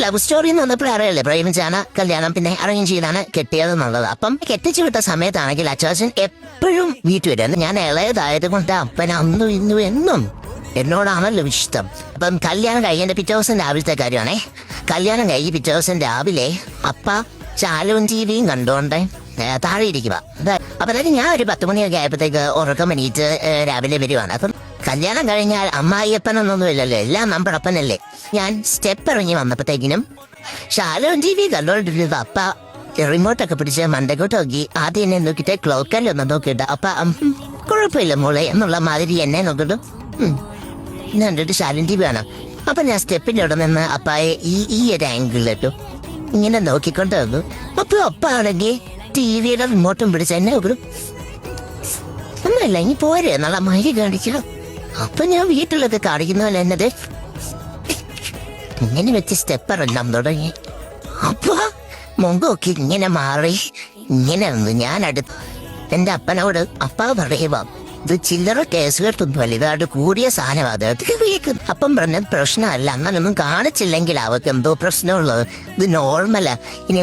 Love story എന്ന് വന്നപ്പോൾ അറിയാലേ പ്രേമിച്ചാണ് കല്യാണം പിന്നെ അറേഞ്ച് ചെയ്താണ് കെട്ടിയതെന്നുള്ളത്. അപ്പം കെട്ടിച്ചു വിട്ട സമയത്താണെങ്കിൽ അച്ചാച്ചൻ എപ്പോഴും വീട്ടിൽ വരും. ഞാൻ ഇളയതായത് കൊണ്ട് അപ്പൻ അന്നും ഇന്നും എന്നും എന്നോടാണല്ലോ ഇഷ്ടം. അപ്പം കല്യാണം കഴിയേണ്ട പിറ്റേ ദിവസം രാവിലത്തെ കാര്യമാണേ. കല്യാണം കഴിഞ്ഞ് പിറ്റേ ദിവസം രാവിലെ അപ്പ ചാലവും ടിവിയും കണ്ടോണ്ടേ താഴെ ഇരിക്കുക. അപ്പൊ ഞാൻ ഒരു 10 മണിയൊക്കെ ആയപ്പോഴത്തേക്ക് ഉറക്കം എണീറ്റ് രാവിലെ വരുവാണ്. അപ്പം കല്യാണം കഴിഞ്ഞാൽ അമ്മായിയപ്പനൊന്നും ഇല്ലല്ലോ, എല്ലാം നമ്മുടെ അപ്പനല്ലേ. ഞാൻ സ്റ്റെപ്പ് ഇറങ്ങി വന്നപ്പോഴത്തേക്കിനും ശാലവും ടി വി കണ്ടോണ്ടിരുന്നത് അപ്പ റിമോട്ടൊക്കെ പിടിച്ച് മണ്ടക്കോട്ട് നോക്കി. ആദ്യം എന്നെ നോക്കിയിട്ട് ക്ലോക്കല്ലൊന്നും നോക്കിയിട്ട് അപ്പ കുഴപ്പമില്ല മോളെ എന്നുള്ള മാതിരി എന്നെ നോക്കിട്ടു കണ്ടിട്ട് ശാലൻ ടി വി ആണ്. അപ്പൊ ഞാൻ സ്റ്റെപ്പിന്റെ അവിടെ നിന്ന് അപ്പായെ ഈ ഒരു ആംഗിളിലിട്ടു ഇങ്ങനെ നോക്കിക്കൊണ്ട് വന്നു. അപ്പൊ അപ്പ ആണെങ്കിൽ ടിവിയുടെ റിമോട്ടും പിടിച്ച് എന്നെ നോക്കിടും. ഒന്നല്ല ഇനി പോരെ എന്നുള്ള മൈരി കാണിക്കണം. അപ്പൊ ഞാൻ വീട്ടിലൊക്കെ കാണിക്കുന്നല്ലോ എന്നത് ഇങ്ങനെ വെച്ച് സ്റ്റെപ്പ് ഇറങ്ങാൻ തുടങ്ങി. അപ്പൊ മുഖമൊക്കെ ഇങ്ങനെ മാറി ഇങ്ങനെ വന്നു. ഞാൻ അടുത്ത് എന്റെ അപ്പനോട് അപ്പ പറയുക ഇത് ചില്ലറ കേസ് കേട്ടൊന്നും വലുതാട് കൂടിയ സാധനം അത് അപ്പം പറഞ്ഞത് പ്രശ്നമല്ല, അങ്ങനൊന്നും കാണിച്ചില്ലെങ്കിൽ അവർക്ക് എന്തോ പ്രശ്നമുള്ളത്, ഇത് നോർമലാ. ഇനി